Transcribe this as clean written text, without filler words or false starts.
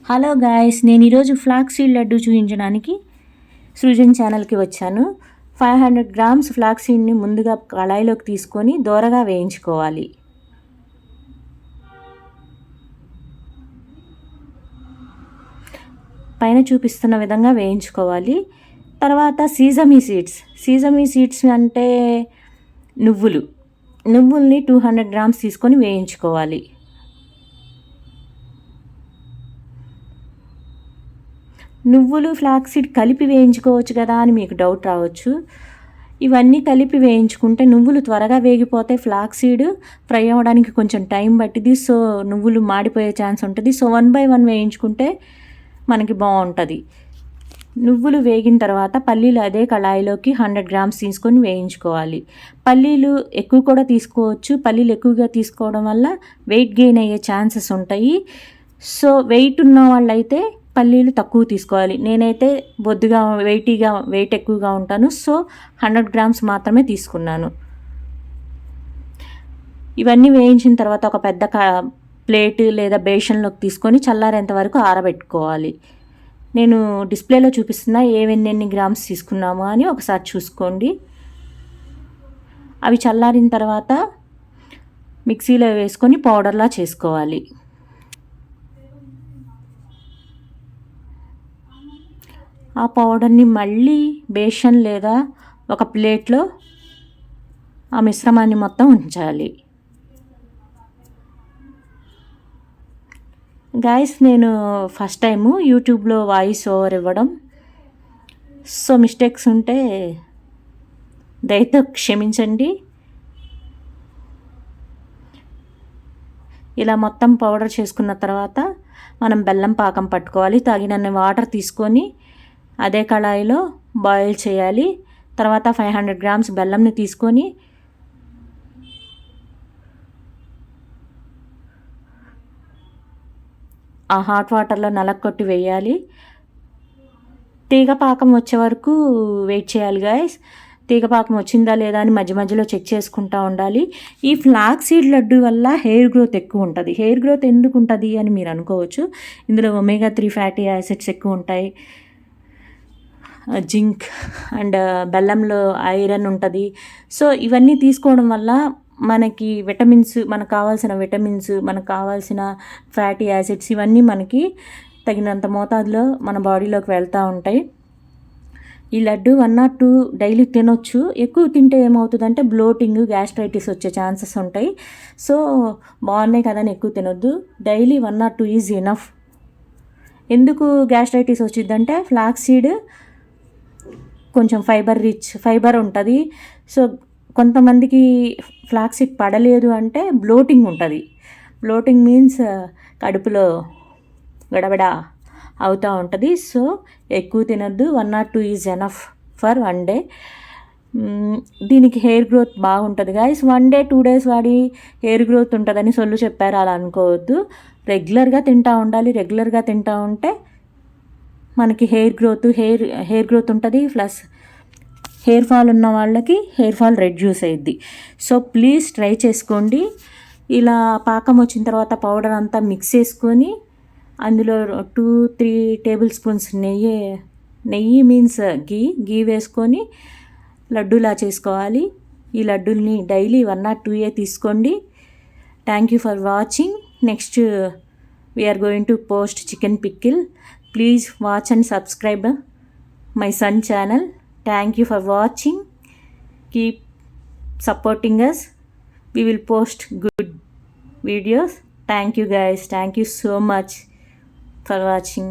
Hello guys, నేను ఈరోజు flax seed laddu చూపించడానికి సృజన్ ఛానల్కి వచ్చాను. 500 గ్రామ్స్ ఫ్లాక్స్ సీడ్ని ముందుగా కళాయిలోకి తీసుకొని దోరగా వేయించుకోవాలి. పైన చూపిస్తున్న విధంగా వేయించుకోవాలి. తర్వాత సీజమీ సీడ్స్ అంటే నువ్వుల్ని 200 గ్రామ్స్ తీసుకొని వేయించుకోవాలి. నువ్వులు ఫ్లాక్స్ సీడ్ కలిపి వేయించుకోవచ్చు కదా అని మీకు డౌట్ రావచ్చు. ఇవన్నీ కలిపి వేయించుకుంటే నువ్వులు త్వరగా వేగిపోతే ఫ్లాక్స్ సీడ్ ఫ్రై అవ్వడానికి కొంచెం టైం పట్టింది. సో నువ్వులు మాడిపోయే ఛాన్స్ ఉంటుంది. సో 1 by 1 వేయించుకుంటే మనకి బాగుంటుంది. నువ్వులు వేగిన తర్వాత పల్లీలు అదే కళాయిలోకి 100 గ్రామ్స్ తీసుకొని వేయించుకోవాలి. పల్లీలు ఎక్కువ కూడా తీసుకోవచ్చు. పల్లీలు ఎక్కువగా తీసుకోవడం వల్ల వెయిట్ గెయిన్ అయ్యే ఛాన్సెస్ ఉంటాయి. సో వెయిట్ ఉన్న వాళ్ళైతే పల్లీలు తక్కువ తీసుకోవాలి. నేనైతే బొద్దుగా వెయిట్ ఎక్కువగా ఉంటాను. సో 100 గ్రామ్స్ మాత్రమే తీసుకున్నాను. ఇవన్నీ వేయించిన తర్వాత ఒక పెద్ద ప్లేట్ లేదా బేషన్లోకి తీసుకొని చల్లారేంత వరకు ఆరబెట్టుకోవాలి. నేను డిస్ప్లేలో చూపిస్తున్నా ఎన్ని గ్రామ్స్ తీసుకున్నాము అని ఒకసారి చూసుకోండి. అవి చల్లారిన తర్వాత మిక్సీలో వేసుకొని పౌడర్లా చేసుకోవాలి. ఆ పౌడర్ని మళ్ళీ బేషన్ లేదా ఒక ప్లేట్లో ఆ మిశ్రమాన్ని మొత్తం ఉంచాలి. గైస్, నేను ఫస్ట్ టైము యూట్యూబ్లో వాయిస్ ఓవర్ ఇవ్వడం. సో మిస్టేక్స్ ఉంటే దయతో క్షమించండి. ఇలా మొత్తం పౌడర్ చేసుకున్న తర్వాత మనం బెల్లం పాకం పట్టుకోవాలి. తగినన్ని వాటర్ తీసుకొని అదే కళాయిలో బాయిల్ చేయాలి. తర్వాత 500 గ్రామ్స్ బెల్లంని తీసుకొని ఆ హాట్ వాటర్లో నలక్కొట్టి వేయాలి. తీగ పాకం వచ్చే వరకు వెయిట్ చేయాలి గాయస్. తీగ పాకం వచ్చిందా లేదా అని మధ్య మధ్యలో చెక్ చేసుకుంటూ ఉండాలి. ఈ ఫ్లాక్స్ సీడ్ లడ్డు వల్ల హెయిర్ గ్రోత్ ఎక్కువ ఉంటుంది. హెయిర్ గ్రోత్ ఎందుకు ఉంటుంది అని మీరు అనుకోవచ్చు. ఇందులో ఒమేగా 3 ఫ్యాటీ యాసిడ్స్ ఎక్కువ ఉంటాయి. జింక్ అండ్ బెల్లంలో ఐరన్ ఉంటుంది. సో ఇవన్నీ తీసుకోవడం వల్ల మనకి మనకు కావాల్సిన విటమిన్స్, మనకు కావాల్సిన ఫ్యాటీ యాసిడ్స్ ఇవన్నీ మనకి తగినంత మోతాదులో మన బాడీలోకి వెళ్తూ ఉంటాయి. ఈ లడ్డు 1 or 2 డైలీ తినొచ్చు. ఎక్కువ తింటే ఏమవుతుందంటే బ్లోటింగ్, గ్యాస్ట్రైటిస్ వచ్చే ఛాన్సెస్ ఉంటాయి. సో బాగున్నాయి కదా అని ఎక్కువ తినొద్దు. Daily 1 or 2 is enough. ఎందుకు గ్యాస్ట్రైటిస్ వచ్చిందంటే ఫ్లాక్స్ సీడ్ కొంచెం ఫైబర్ ఉంటుంది. సో కొంతమందికి ఫ్లాక్స్ సీడ్ పడలేదు అంటే బ్లోటింగ్ ఉంటుంది. బ్లోటింగ్ మీన్స్ కడుపులో గడబడ అవుతూ ఉంటుంది. సో ఎక్కువ తినొద్దు. 1 or 2 is enough for 1 day. దీనికి హెయిర్ గ్రోత్ బాగుంటుంది గాయస్. 1 day 2 days వాడి హెయిర్ గ్రోత్ ఉంటుందని సొల్లు చెప్పారు అలా అనుకోవద్దు. రెగ్యులర్గా తింటూ ఉండాలి. రెగ్యులర్గా తింటూ ఉంటే మనకి హెయిర్ గ్రోత్ ఉంటుంది. ప్లస్ హెయిర్ ఫాల్ ఉన్న వాళ్ళకి హెయిర్ ఫాల్ రెడ్యూస్ అయ్యిద్ది. సో ప్లీజ్ ట్రై చేసుకోండి. ఇలా పాకం వచ్చిన తర్వాత పౌడర్ అంతా మిక్స్ చేసుకొని అందులో 2-3 టేబుల్ స్పూన్స్ నెయ్యి మీన్స్ గీ వేసుకొని లడ్డూలా చేసుకోవాలి. ఈ లడ్డూల్ని డైలీ 1 or 2 తీసుకోండి. Thank you for watching. Next we are going to post chicken pickle. Please watch and subscribe my son channel. Thank you for watching. Keep supporting us. We will post good videos. Thank you guys. Thank you so much for watching.